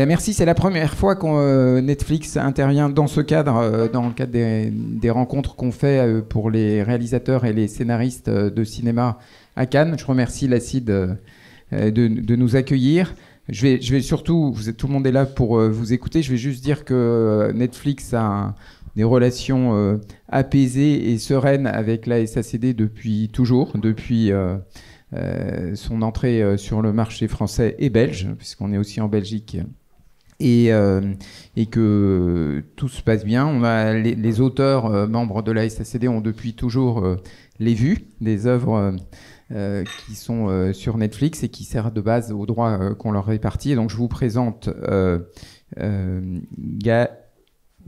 Merci, c'est la première fois que Netflix intervient dans ce cadre, dans le cadre des rencontres qu'on fait pour les réalisateurs et les scénaristes de cinéma à Cannes. Je remercie l'ACID de nous accueillir. Je vais surtout, tout le monde est là pour vous écouter, je vais juste dire que Netflix a des relations apaisées et sereines avec la SACD depuis toujours, depuis son entrée sur le marché français et belge, puisqu'on est aussi en Belgique. Et que tout se passe bien. On a les auteurs membres de la SACD ont depuis toujours les vues des œuvres qui sont sur Netflix et qui servent de base aux droits qu'on leur répartit. Et donc je vous présente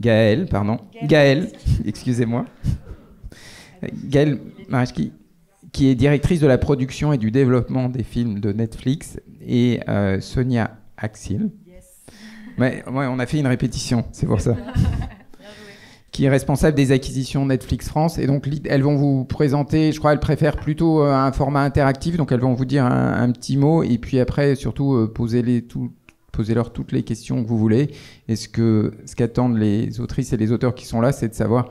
Gaëlle, excusez-moi. Gaëlle Marechki, qui est directrice de la production et du développement des films de Netflix, et Sonia Axil. Ouais, on a fait une répétition, c'est pour ça. Qui est responsable des acquisitions Netflix France. Et donc, elles vont vous présenter, je crois, elles préfèrent plutôt un format interactif. Donc, elles vont vous dire un petit mot. Et puis après, surtout, posez-leur toutes les questions que vous voulez. Et ce qu'attendent les autrices et les auteurs qui sont là, c'est de savoir,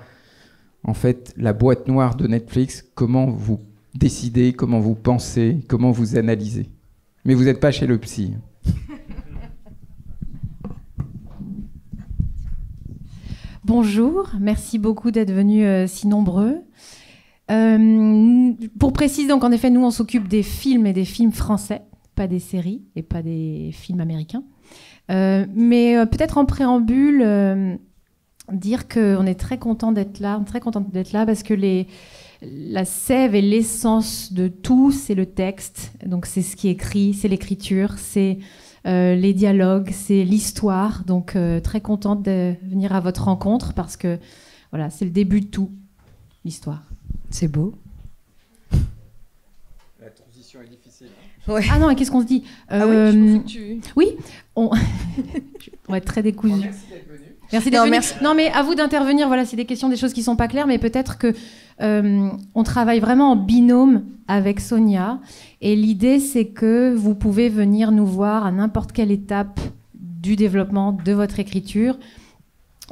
en fait, la boîte noire de Netflix, comment vous décidez, comment vous pensez, comment vous analysez. Mais vous n'êtes pas chez le psy. Bonjour, merci beaucoup d'être venus si nombreux. Pour préciser, donc en effet, nous on s'occupe des films et des films français, pas des séries et pas des films américains. Mais peut-être en préambule, dire qu'on est très content d'être là, parce que la sève et l'essence de tout, c'est le texte. Donc c'est ce qui est écrit, c'est l'écriture, c'est les dialogues, c'est l'histoire. Donc très contente de venir à votre rencontre parce que voilà, c'est le début de tout, l'histoire. C'est beau. La transition est difficile. Ouais. Ah non, et qu'est-ce qu'on se dit oui, je pensais que tu... Oui, on va être très décousu. Bon, merci d'être venu. Merci d'être venu. Non, mais à vous d'intervenir. Voilà, c'est des questions, des choses qui sont pas claires, mais peut-être que on travaille vraiment en binôme avec Sonia. Et l'idée, c'est que vous pouvez venir nous voir à n'importe quelle étape du développement de votre écriture.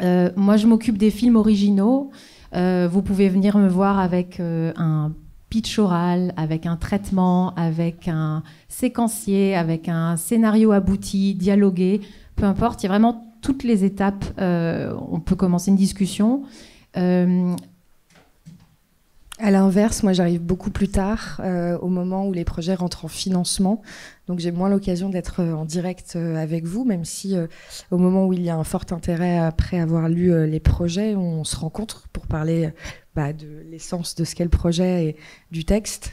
Moi, je m'occupe des films originaux. Vous pouvez venir me voir avec un pitch oral, avec un traitement, avec un séquencier, avec un scénario abouti, dialogué. Peu importe, il y a vraiment toutes les étapes. On peut commencer une discussion. À l'inverse, moi j'arrive beaucoup plus tard, au moment où les projets rentrent en financement. Donc j'ai moins l'occasion d'être en direct avec vous, même si au moment où il y a un fort intérêt après avoir lu les projets, on se rencontre pour parler de l'essence de ce qu'est le projet et du texte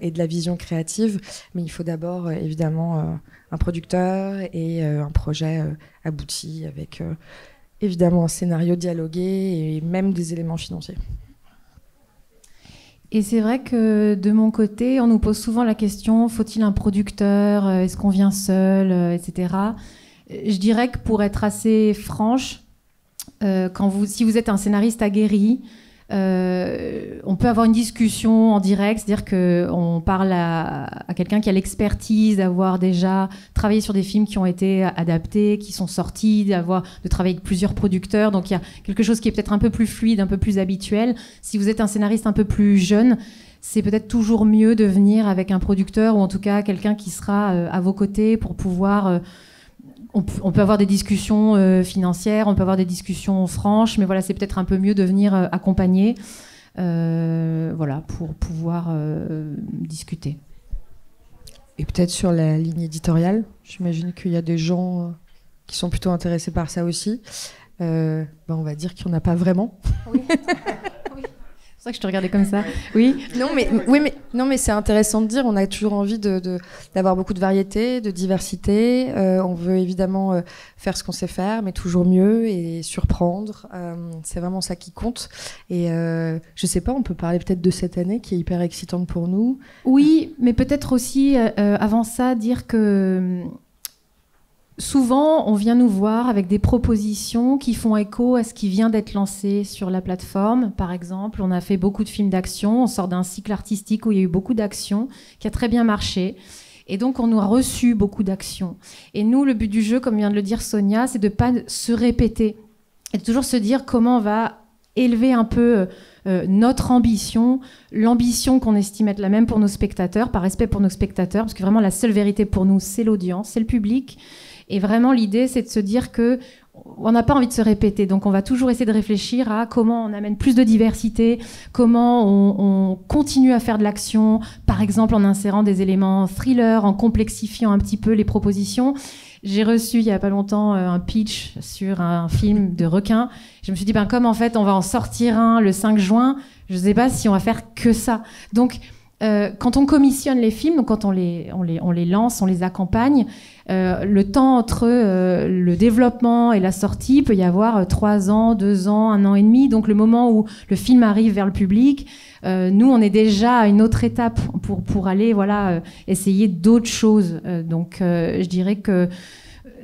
et de la vision créative. Mais il faut d'abord évidemment un producteur et un projet abouti avec évidemment un scénario dialogué et même des éléments financiers. Et c'est vrai que de mon côté, on nous pose souvent la question, faut-il un producteur, est-ce qu'on vient seul, etc. Je dirais que pour être assez franche, si vous êtes un scénariste aguerri, on peut avoir une discussion en direct, c'est-à-dire qu'on parle à quelqu'un qui a l'expertise d'avoir déjà travaillé sur des films qui ont été adaptés, qui sont sortis, de travailler avec plusieurs producteurs. Donc il y a quelque chose qui est peut-être un peu plus fluide, un peu plus habituel. Si vous êtes un scénariste un peu plus jeune, c'est peut-être toujours mieux de venir avec un producteur ou en tout cas quelqu'un qui sera à vos côtés pour pouvoir... On peut avoir des discussions financières, on peut avoir des discussions franches, mais voilà, c'est peut-être un peu mieux de venir accompagner, pour pouvoir discuter. Et peut-être sur la ligne éditoriale, j'imagine qu'il y a des gens qui sont plutôt intéressés par ça aussi. On va dire qu'il n'y en a pas vraiment. Oui. C'est vrai que je te regardais comme ça. Oui. Non, mais c'est intéressant de dire. On a toujours envie d'avoir beaucoup de variété, de diversité. On veut évidemment faire ce qu'on sait faire, mais toujours mieux et surprendre. C'est vraiment ça qui compte. Et je sais pas, on peut parler peut-être de cette année qui est hyper excitante pour nous. Oui, mais peut-être aussi avant ça dire que souvent, on vient nous voir avec des propositions qui font écho à ce qui vient d'être lancé sur la plateforme. Par exemple, on a fait beaucoup de films d'action. On sort d'un cycle artistique où il y a eu beaucoup d'action, qui a très bien marché. Et donc, on nous a reçu beaucoup d'actions. Et nous, le but du jeu, comme vient de le dire Sonia, c'est de ne pas se répéter. Et de toujours se dire comment on va élever un peu notre ambition, l'ambition qu'on estime être la même pour nos spectateurs, par respect pour nos spectateurs, parce que vraiment, la seule vérité pour nous, c'est l'audience, c'est le public. Et vraiment, l'idée, c'est de se dire que on n'a pas envie de se répéter, donc on va toujours essayer de réfléchir à comment on amène plus de diversité, comment on continue à faire de l'action, par exemple en insérant des éléments thriller, en complexifiant un petit peu les propositions. J'ai reçu il y a pas longtemps un pitch sur un film de requin. Je me suis dit, comme en fait on va en sortir un le 5 juin, je ne sais pas si on va faire que ça. Donc quand on commissionne les films, donc quand on les lance, on les accompagne, le temps entre le développement et la sortie peut y avoir 3 ans, 2 ans, 1 an et demi. Donc le moment où le film arrive vers le public, nous on est déjà à une autre étape pour aller essayer d'autres choses. Donc je dirais que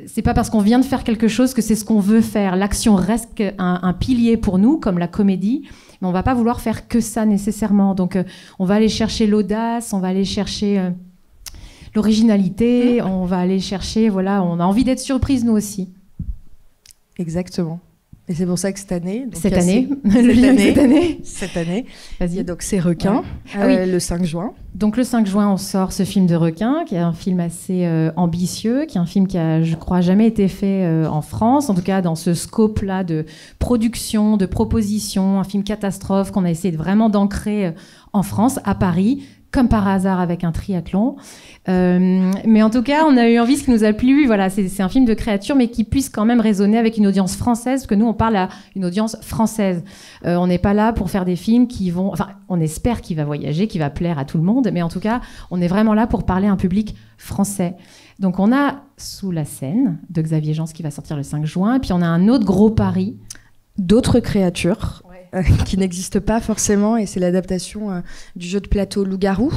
c'est pas parce qu'on vient de faire quelque chose que c'est ce qu'on veut faire. L'action reste un pilier pour nous, comme la comédie. Mais on va pas vouloir faire que ça nécessairement. Donc, on va aller chercher l'audace, on va aller chercher l'originalité, on va aller chercher, on a envie d'être surprise nous aussi. Exactement. Et c'est pour ça que cette année, cette année, il y a donc ces requins, le 5 juin. Donc le 5 juin, on sort ce film de requin, qui est un film assez ambitieux, qui est un film qui a, je crois, jamais été fait en France, en tout cas dans ce scope-là de production, de proposition, un film catastrophe qu'on a essayé vraiment d'ancrer en France, à Paris, comme par hasard avec un triathlon. Mais en tout cas, on a eu envie, ce qui nous a plu, c'est un film de créature, mais qui puisse quand même résonner avec une audience française, parce que nous, on parle à une audience française. On n'est pas là pour faire des films qui vont... Enfin, on espère qu'il va voyager, qu'il va plaire à tout le monde, mais en tout cas, on est vraiment là pour parler à un public français. Donc, on a Sous la Seine, de Xavier Jeance, qui va sortir le 5 juin, et puis on a un autre gros pari. D'autres créatures. Qui n'existe pas forcément, et c'est l'adaptation du jeu de plateau Loup-garou,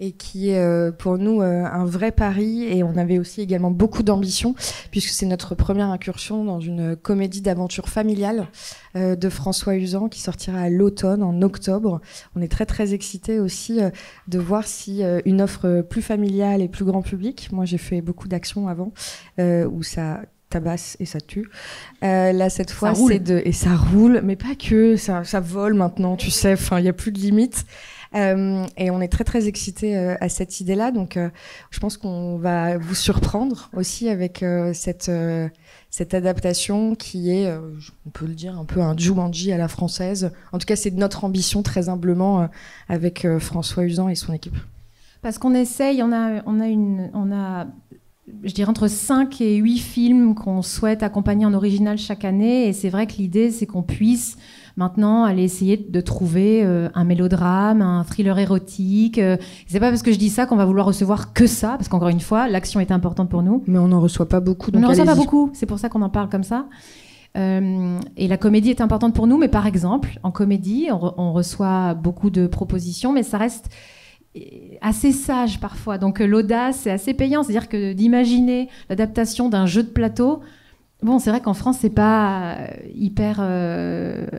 et qui est pour nous un vrai pari, et on avait aussi également beaucoup d'ambition, puisque c'est notre première incursion dans une comédie d'aventure familiale de François Uzan, qui sortira à l'automne, en octobre. On est très très excités aussi de voir si une offre plus familiale et plus grand public, moi j'ai fait beaucoup d'actions avant, où ça tabasse et ça tue. Là, cette fois, et ça roule, mais pas que, ça vole maintenant, tu sais, il n'y a plus de limite. Et on est très, très excités à cette idée-là. Donc, je pense qu'on va vous surprendre aussi avec cette adaptation qui est, on peut le dire, un peu un Jumanji à la française. En tout cas, c'est notre ambition, très humblement, avec François Uzan et son équipe. Parce qu'on essaye, on a je dirais entre 5 et 8 films qu'on souhaite accompagner en original chaque année, et c'est vrai que l'idée c'est qu'on puisse maintenant aller essayer de trouver un mélodrame, un thriller érotique. C'est pas parce que je dis ça qu'on va vouloir recevoir que ça, parce qu'encore une fois, l'action est importante pour nous. Mais on n'en reçoit pas beaucoup. On n'en reçoit pas beaucoup, c'est pour ça qu'on en parle comme ça. Et la comédie est importante pour nous, mais par exemple, en comédie, on reçoit beaucoup de propositions, mais ça reste assez sage parfois. Donc l'audace, c'est assez payant. C'est-à-dire que d'imaginer l'adaptation d'un jeu de plateau, bon, c'est vrai qu'en France, c'est pas hyper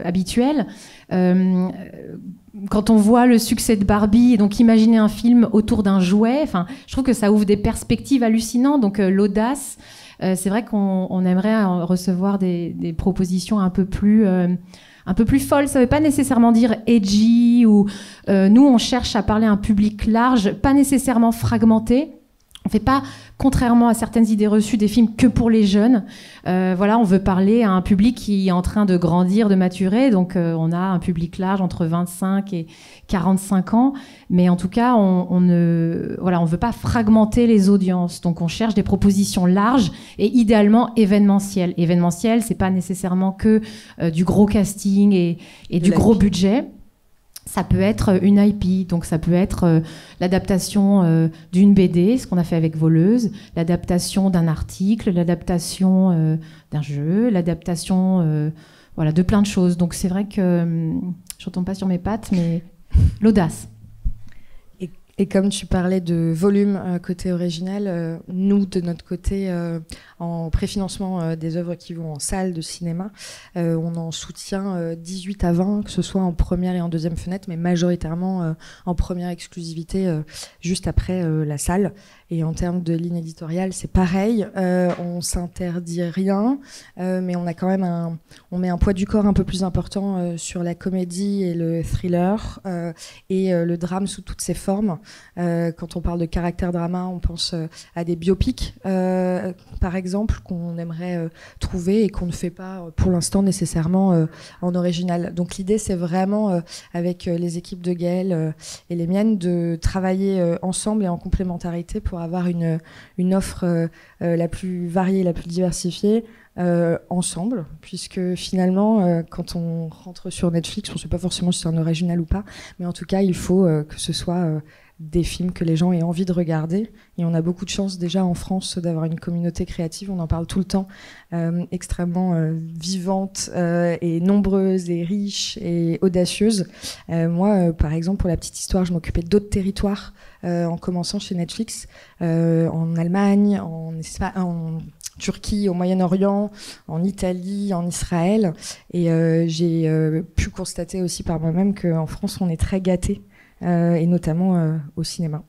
habituel. Quand on voit le succès de Barbie, et donc imaginer un film autour d'un jouet, je trouve que ça ouvre des perspectives hallucinantes. Donc l'audace, c'est vrai qu'on aimerait recevoir des propositions un peu plus folle. Ça ne veut pas nécessairement dire edgy, ou nous on cherche à parler à un public large, pas nécessairement fragmenté. On ne fait pas, contrairement à certaines idées reçues, des films que pour les jeunes. On veut parler à un public qui est en train de grandir, de maturer. Donc on a un public large entre 25 et 45 ans. Mais en tout cas, on ne veut pas fragmenter les audiences. Donc on cherche des propositions larges et idéalement événementielles. Événementielles, c'est pas nécessairement que du gros casting et du gros budget. Ça peut être une IP, donc ça peut être l'adaptation d'une BD, ce qu'on a fait avec Voleuse, l'adaptation d'un article, l'adaptation d'un jeu, l'adaptation de plein de choses. Donc c'est vrai que je ne retombe pas sur mes pattes, mais l'audace. Et comme tu parlais de volume côté original, nous, de notre côté, en préfinancement des œuvres qui vont en salle de cinéma, on en soutient 18 à 20, que ce soit en première et en deuxième fenêtre, mais majoritairement en première exclusivité, juste après la salle. Et en termes de ligne éditoriale, c'est pareil. On s'interdit rien, mais on a quand même on met un poids du corps un peu plus important sur la comédie et le thriller et le drame sous toutes ses formes. Quand on parle de caractère drama, on pense à des biopics, par exemple, qu'on aimerait trouver et qu'on ne fait pas pour l'instant nécessairement en original. Donc l'idée, c'est vraiment, avec les équipes de Gaëlle et les miennes, de travailler ensemble et en complémentarité pour avoir une offre la plus variée, la plus diversifiée, ensemble, puisque finalement, quand on rentre sur Netflix, on ne sait pas forcément si c'est un original ou pas, mais en tout cas, il faut que ce soit des films que les gens aient envie de regarder. Et on a beaucoup de chance déjà en France d'avoir une communauté créative, on en parle tout le temps, extrêmement vivante et nombreuse et riche et audacieuse. Moi, par exemple, pour la petite histoire, je m'occupais d'autres territoires en commençant chez Netflix, en Allemagne, en Turquie, au Moyen-Orient, en Italie, en Israël. Et j'ai pu constater aussi par moi-même qu'en France, on est très gâtés, et notamment au cinéma.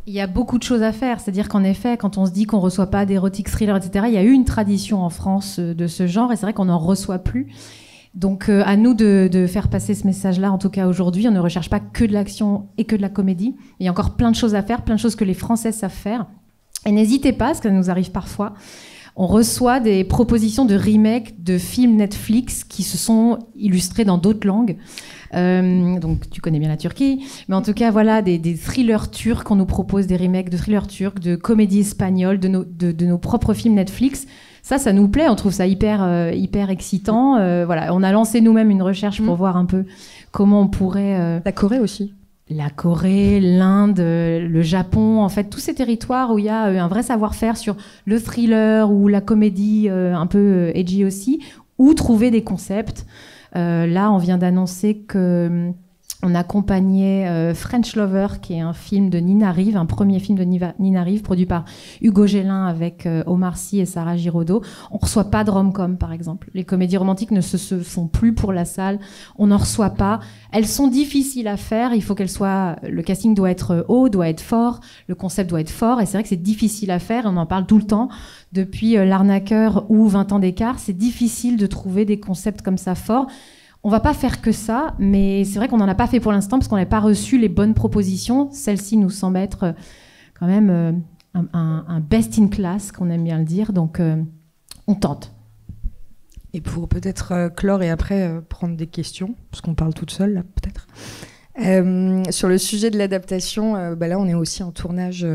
Il y a beaucoup de choses à faire, c'est-à-dire qu'en effet, quand on se dit qu'on ne reçoit pas d'érotic thriller, etc., il y a eu une tradition en France de ce genre, et c'est vrai qu'on n'en reçoit plus. Donc à nous de faire passer ce message-là, en tout cas aujourd'hui, on ne recherche pas que de l'action et que de la comédie. Il y a encore plein de choses à faire, plein de choses que les Français savent faire. Et n'hésitez pas, parce que ça nous arrive parfois, on reçoit des propositions de remake de films Netflix qui se sont illustrés dans d'autres langues. Donc tu connais bien la Turquie, mais en tout cas voilà des thrillers turcs, on nous propose des remakes de thrillers turcs, de comédies espagnoles, de nos propres films Netflix. Ça nous plaît, on trouve ça hyper excitant. Voilà, on a lancé nous-mêmes une recherche pour voir un peu comment on pourrait... La Corée aussi. La Corée, l'Inde, le Japon, en fait, tous ces territoires où il y a un vrai savoir-faire sur le thriller ou la comédie un peu edgy aussi, ou trouver des concepts. Là, on vient d'annoncer que on accompagnait French Lover, qui est un film de Nina Rive, un premier film de Nina Rive, produit par Hugo Gélin avec Omar Sy et Sarah Giraudot. On ne reçoit pas de rom-com, par exemple. Les comédies romantiques ne se font plus pour la salle. On n'en reçoit pas. Elles sont difficiles à faire. Il faut qu'elles soient... Le casting doit être haut, doit être fort. Le concept doit être fort. Et c'est vrai que c'est difficile à faire. On en parle tout le temps. Depuis L'Arnaqueur ou 20 ans d'écart, c'est difficile de trouver des concepts comme ça forts. On va pas faire que ça, mais c'est vrai qu'on n'en a pas fait pour l'instant parce qu'on n'a pas reçu les bonnes propositions. Celle-ci nous semble être quand même un best in class, qu'on aime bien le dire, donc on tente. Et pour peut-être clore et après prendre des questions, parce qu'on parle toute seule là peut-être. Sur le sujet de l'adaptation, là on est aussi en tournage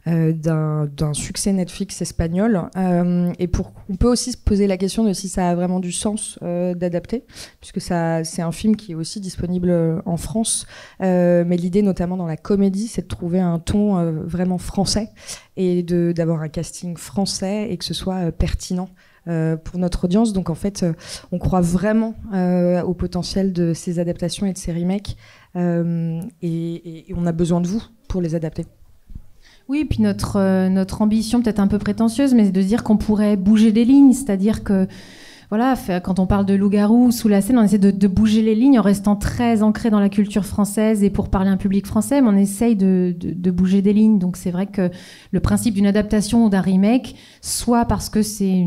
d'un succès Netflix espagnol, et on peut aussi se poser la question de si ça a vraiment du sens d'adapter, puisque c'est un film qui est aussi disponible en France, mais l'idée notamment dans la comédie, c'est de trouver un ton vraiment français et d'avoir un casting français et que ce soit pertinent pour notre audience. Donc en fait, on croit vraiment au potentiel de ces adaptations et de ces remakes, et on a besoin de vous pour les adapter. Oui, puis notre ambition, peut-être un peu prétentieuse, mais c'est de dire qu'on pourrait bouger les lignes, c'est-à-dire que voilà, quand on parle de loup-garou sous la scène, on essaie de bouger les lignes en restant très ancré dans la culture française et pour parler à un public français, mais on essaye de bouger des lignes. Donc c'est vrai que le principe d'une adaptation ou d'un remake, soit parce que c'est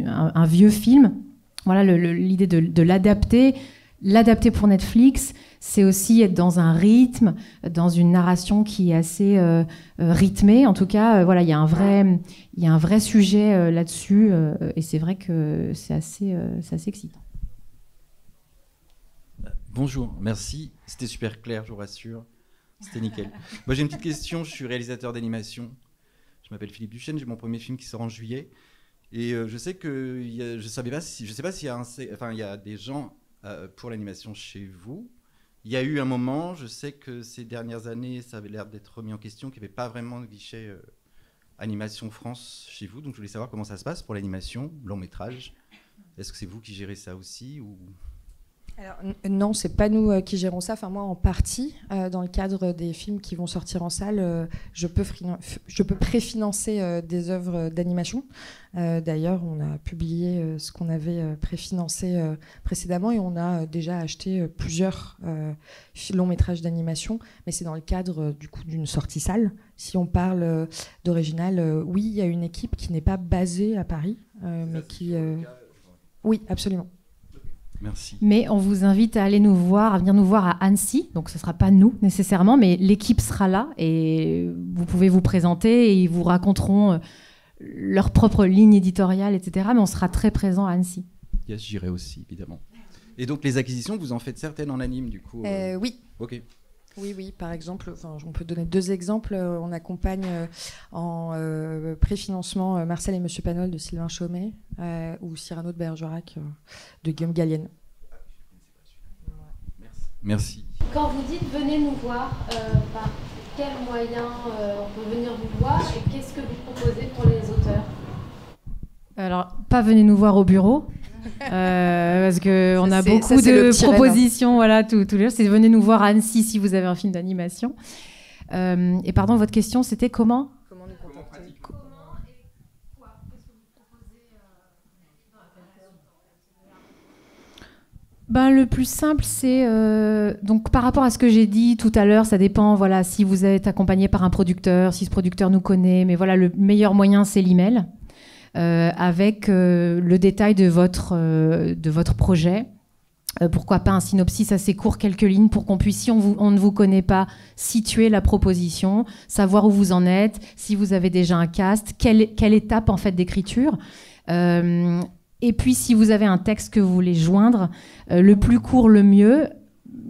un vieux film, voilà, l'idée de l'adapter pour Netflix, c'est aussi être dans un rythme, dans une narration qui est assez rythmée. En tout cas, voilà, il y a un vrai sujet là-dessus, et c'est vrai que c'est assez excitant. Bonjour, merci. C'était super clair, je vous rassure. C'était nickel. Moi, j'ai une petite question. Je suis réalisateur d'animation. Je m'appelle Philippe Duchesne. J'ai mon premier film qui sort en juillet. Et je sais que je sais pas s'il y a des gens pour l'animation chez vous. Il y a eu un moment, je sais que ces dernières années, ça avait l'air d'être remis en question, qu'il n'y avait pas vraiment de guichet animation France chez vous. Donc je voulais savoir comment ça se passe pour l'animation, long métrage. Est-ce que c'est vous qui gérez ça aussi ou... Alors, non, c'est pas nous qui gérons ça. Enfin, moi, en partie, dans le cadre des films qui vont sortir en salle, je peux préfinancer des œuvres d'animation. D'ailleurs, on a publié ce qu'on avait préfinancé précédemment et on a déjà acheté plusieurs longs métrages d'animation, mais c'est dans le cadre du coup d'une sortie salle. Si on parle d'original, oui, il y a une équipe qui n'est pas basée à Paris, mais qui... Oui, absolument. Merci. Mais on vous invite à aller nous voir, à venir nous voir à Annecy. Donc ce ne sera pas nous nécessairement, mais l'équipe sera là et vous pouvez vous présenter et ils vous raconteront leur propre ligne éditoriale, etc. Mais on sera très présent à Annecy. Yes, j'irai aussi, évidemment. Et donc les acquisitions, vous en faites certaines en anime, du coup Oui. Ok. Oui, par exemple, on peut donner 2 exemples. On accompagne en préfinancement Marcel et Monsieur Panol de Sylvain Chaumet ou Cyrano de Bergerac de Guillaume Gallienne. Merci. Quand vous dites venez nous voir, par quels moyens on peut venir vous voir et qu'est-ce que vous proposez pour les auteurs? Alors, pas venez nous voir au bureau. Parce qu'on a beaucoup de propositions, voilà, tous les jours. C'est venez nous voir à Annecy si vous avez un film d'animation. Et pardon, votre question, c'était comment nous contacter? Comment et quoi? Qu'est-ce que vous proposez dans la Ben, le plus simple, c'est donc par rapport à ce que j'ai dit tout à l'heure, ça dépend. Voilà, si vous êtes accompagné par un producteur, si ce producteur nous connaît, mais voilà, le meilleur moyen, c'est l'email. Avec le détail de votre projet. Pourquoi pas un synopsis assez court, quelques lignes, pour qu'on puisse, si on ne vous connaît pas, situer la proposition, savoir où vous en êtes, si vous avez déjà un cast, quelle étape en fait d'écriture. Et puis si vous avez un texte que vous voulez joindre, le plus court le mieux,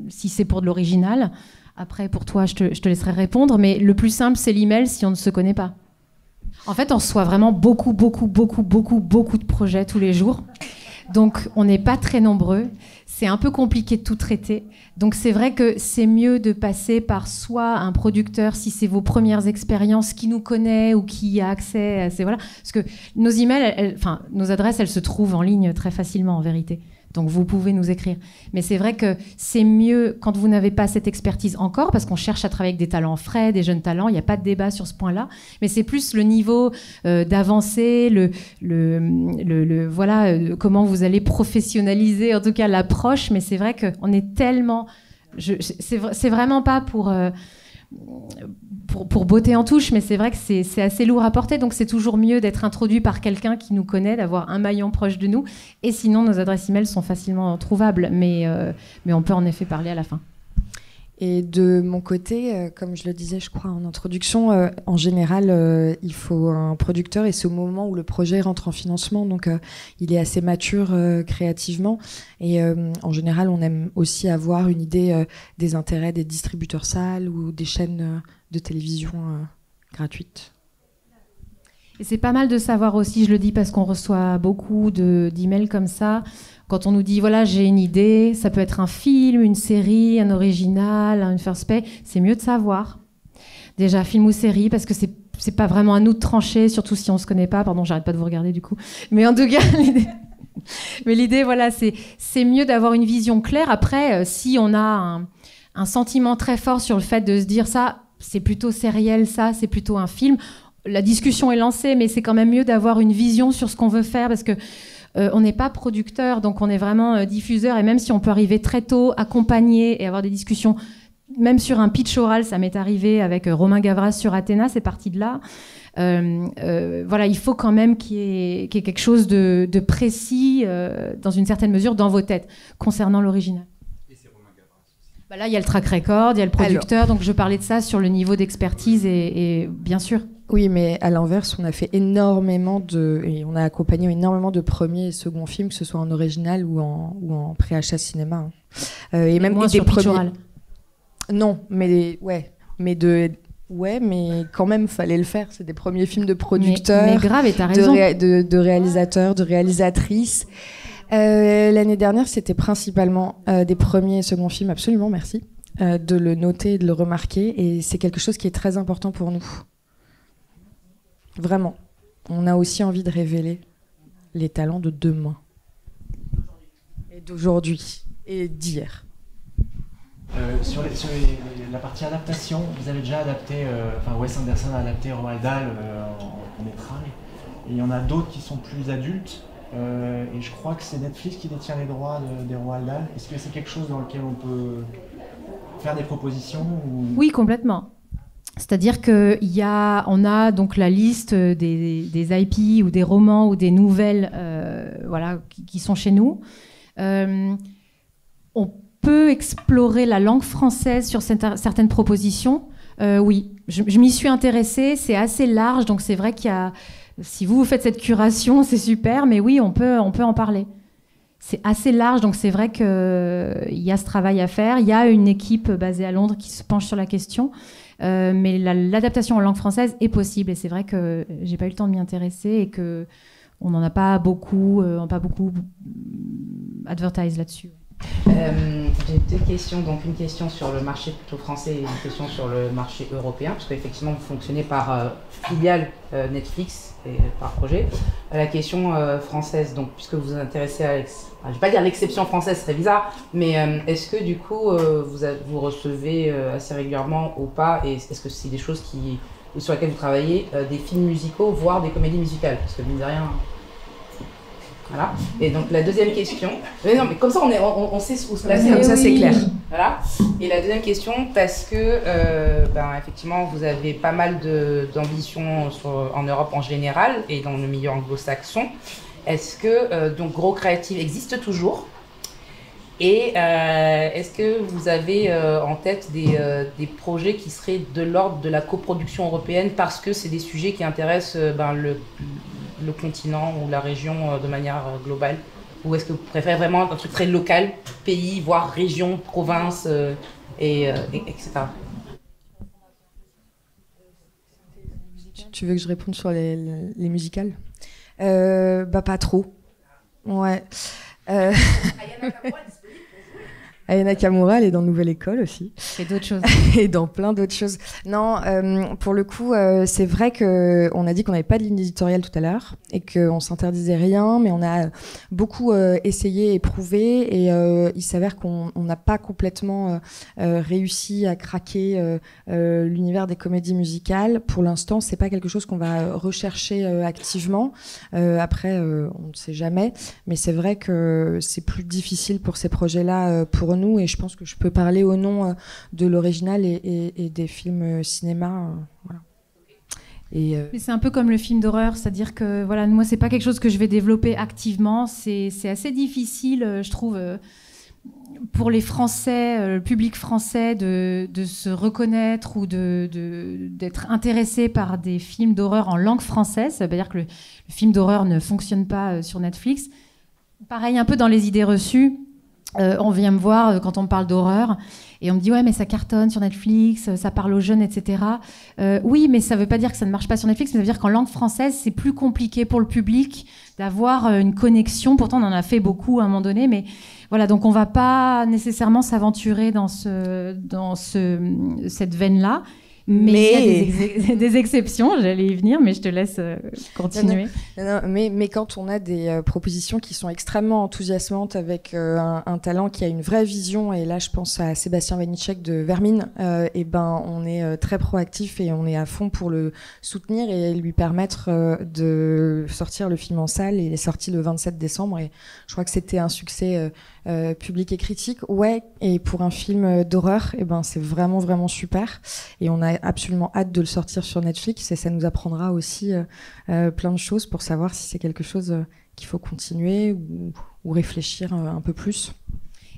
si c'est pour de l'original. Après, pour toi, je te laisserai répondre, mais le plus simple, c'est l'email si on ne se connaît pas. En fait, on reçoit vraiment beaucoup de projets tous les jours. Donc, on n'est pas très nombreux. C'est un peu compliqué de tout traiter. Donc, c'est vrai que c'est mieux de passer par soit un producteur, si c'est vos premières expériences, qui nous connaît ou qui a accès à ces... Voilà. Parce que nos emails, nos adresses, elles se trouvent en ligne très facilement, en vérité. Donc, vous pouvez nous écrire. Mais c'est vrai que c'est mieux quand vous n'avez pas cette expertise encore, parce qu'on cherche à travailler avec des talents frais, des jeunes talents. Il n'y a pas de débat sur ce point-là. Mais c'est plus le niveau d'avancée, comment vous allez professionnaliser, en tout cas, l'approche. Mais c'est vrai qu'on est tellement... c'est vraiment pas pour botter en touche, mais c'est vrai que c'est assez lourd à porter, donc c'est toujours mieux d'être introduit par quelqu'un qui nous connaît, d'avoir un maillon proche de nous, et sinon nos adresses email sont facilement trouvables, mais on peut en effet parler à la fin. Et de mon côté, comme je le disais, je crois, en introduction, en général, il faut un producteur et c'est au moment où le projet rentre en financement, donc il est assez mature créativement. Et en général, on aime aussi avoir une idée des intérêts des distributeurs salles ou des chaînes de télévision gratuites. Et c'est pas mal de savoir aussi, je le dis parce qu'on reçoit beaucoup d'emails comme ça, quand on nous dit, voilà, j'ai une idée, ça peut être un film, une série, un original, une first pay, c'est mieux de savoir. Déjà, film ou série, parce que c'est pas vraiment à nous de trancher, surtout si on se connaît pas. Pardon, j'arrête pas de vous regarder du coup. Mais en tout cas, l'idée, voilà, c'est mieux d'avoir une vision claire. Après, si on a un sentiment très fort sur le fait de se dire ça, c'est plutôt sériel, ça, c'est plutôt un film, la discussion est lancée, mais c'est quand même mieux d'avoir une vision sur ce qu'on veut faire, parce que on n'est pas producteur, donc on est vraiment diffuseur, et même si on peut arriver très tôt, accompagner et avoir des discussions, même sur un pitch oral, ça m'est arrivé avec Romain Gavras sur Athéna, c'est parti de là. Voilà, il faut quand même qu'il y ait quelque chose de précis, dans une certaine mesure, dans vos têtes, concernant l'original. Et c'est Romain Gavras aussi. Bah là, il y a le track record, il y a le producteur, donc je parlais de ça sur le niveau d'expertise, et bien sûr. Oui, mais à l'inverse, on a fait énormément et on a accompagné énormément de premiers et seconds films, que ce soit en original ou en pré-achat cinéma. Et même moins des sur pitch oral. Non, mais mais quand même, fallait le faire. C'est des premiers films de producteurs, mais grave, et t'as raison. de réalisateurs, de réalisatrices. L'année dernière, c'était principalement des premiers et seconds films. Absolument, merci. De le noter, de le remarquer, et c'est quelque chose qui est très important pour nous. Vraiment. On a aussi envie de révéler les talents de demain. Et d'aujourd'hui. et d'hier. Sur la partie adaptation, vous avez déjà adapté, Wes Anderson a adapté Roald Dahl en métrage, et il y en a d'autres qui sont plus adultes, et je crois que c'est Netflix qui détient les droits des Roald Dahl. Est-ce que c'est quelque chose dans lequel on peut faire des propositions ou... Oui, complètement. C'est-à-dire qu'on a donc la liste des IP ou des romans ou des nouvelles qui sont chez nous. On peut explorer la langue française sur certaines propositions. Oui, je m'y suis intéressée, c'est assez large, donc c'est vrai qu'il y a... Si vous faites cette curation, c'est super, mais oui, on peut en parler. C'est assez large, donc c'est vrai qu'il y a ce travail à faire. Il y a une équipe basée à Londres qui se penche sur la question, mais l'adaptation en langue française est possible, et c'est vrai que j'ai pas eu le temps de m'y intéresser et qu'on n'en a pas beaucoup advertise là-dessus. J'ai deux questions, donc une question sur le marché plutôt français et une question sur le marché européen, parce qu'effectivement vous fonctionnez par filiale Netflix et par projet. La question française, donc puisque vous vous intéressez à, je vais pas dire l'exception française, ce serait bizarre, mais est-ce que du coup vous recevez assez régulièrement ou pas, et est-ce que c'est des choses sur lesquelles vous travaillez, des films musicaux, voire des comédies musicales, parce que mine de rien... Voilà. Et donc la deuxième question, mais non, mais comme ça on sait où se placer, comme ça c'est clair. Voilà. Et la deuxième question, parce que effectivement vous avez pas mal d'ambitions en Europe en général et dans le milieu anglo-saxon. Est-ce que donc Gros Creative existe toujours? Et est-ce que vous avez en tête des projets qui seraient de l'ordre de la coproduction européenne, parce que c'est des sujets qui intéressent le continent ou la région de manière globale? Ou est-ce que vous préférez vraiment un truc très local, pays, voire région, province, etc. Tu veux que je réponde sur les musicales? Pas trop. Ouais. Aya Nakamura, elle est dans Nouvelle École aussi. Et d'autres choses. Et dans plein d'autres choses. Non, pour le coup, c'est vrai qu'on a dit qu'on n'avait pas de ligne éditoriale tout à l'heure et qu'on s'interdisait rien, mais on a beaucoup essayé et prouvé, et il s'avère qu'on n'a pas complètement réussi à craquer l'univers des comédies musicales. Pour l'instant, c'est pas quelque chose qu'on va rechercher activement. Après, on ne sait jamais, mais c'est vrai que c'est plus difficile pour ces projets-là pour nous, et je pense que je peux parler au nom de l'original et des films cinéma. Voilà. Mais c'est un peu comme le film d'horreur, c'est-à-dire que voilà, moi c'est pas quelque chose que je vais développer activement, c'est assez difficile, je trouve, pour les Français, le public français, de se reconnaître ou d'être intéressé par des films d'horreur en langue française. Ça veut dire que le film d'horreur ne fonctionne pas sur Netflix. Pareil, un peu dans les idées reçues. On vient me voir quand on me parle d'horreur et on me dit ouais mais ça cartonne sur Netflix, ça parle aux jeunes, etc. Oui, mais ça veut pas dire que ça ne marche pas sur Netflix, mais ça veut dire qu'en langue française c'est plus compliqué pour le public d'avoir une connexion. Pourtant on en a fait beaucoup à un moment donné, mais voilà, donc on va pas nécessairement s'aventurer dans cette veine-là. Mais il y a des exceptions, j'allais y venir, mais je te laisse continuer. Non, mais quand on a des propositions qui sont extrêmement enthousiasmantes avec un talent qui a une vraie vision, et là je pense à Sébastien Vanitschek de Vermine, et ben on est très proactif et on est à fond pour le soutenir et lui permettre de sortir le film en salle. Il est sorti le 27 décembre et je crois que c'était un succès public et critique. Ouais, et pour un film d'horreur, et ben c'est vraiment vraiment super, et on a absolument hâte de le sortir sur Netflix, et ça nous apprendra aussi plein de choses pour savoir si c'est quelque chose qu'il faut continuer ou réfléchir un peu plus.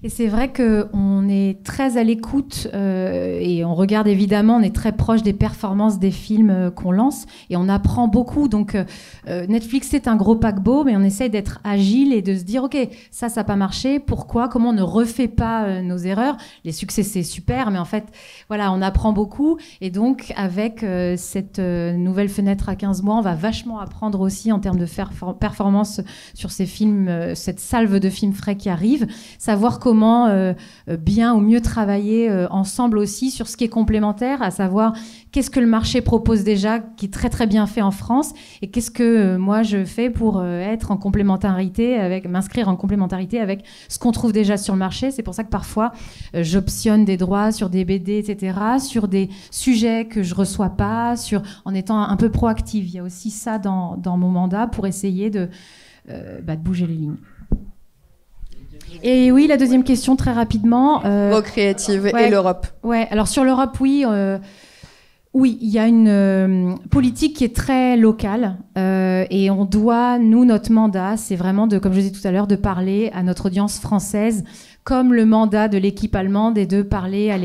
Et c'est vrai qu'on est très à l'écoute et on regarde évidemment, on est très proche des performances des films qu'on lance et on apprend beaucoup. Donc Netflix c'est un gros paquebot, mais on essaye d'être agile et de se dire ok, ça n'a pas marché, pourquoi, comment on ne refait pas nos erreurs. Les succès c'est super, mais en fait voilà, on apprend beaucoup, et donc avec cette nouvelle fenêtre à 15 mois, on va vachement apprendre aussi en termes de performance sur ces films, cette salve de films frais qui arrivent, savoir comment comment bien ou mieux travailler ensemble aussi sur ce qui est complémentaire, à savoir qu'est-ce que le marché propose déjà, qui est très très bien fait en France, et qu'est-ce que moi je fais pour être en complémentarité, m'inscrire en complémentarité avec ce qu'on trouve déjà sur le marché. C'est pour ça que parfois j'optionne des droits sur des BD, etc., sur des sujets que je reçois pas, en étant un peu proactive. Il y a aussi ça dans mon mandat pour essayer de bouger les lignes. Et oui, la deuxième question, très rapidement. Créative et l'Europe. Ouais, alors sur l'Europe, oui. Oui, il y a une politique qui est très locale et on doit, nous, notre mandat, c'est vraiment comme je disais tout à l'heure, de parler à notre audience française, comme le mandat de l'équipe allemande est de parler à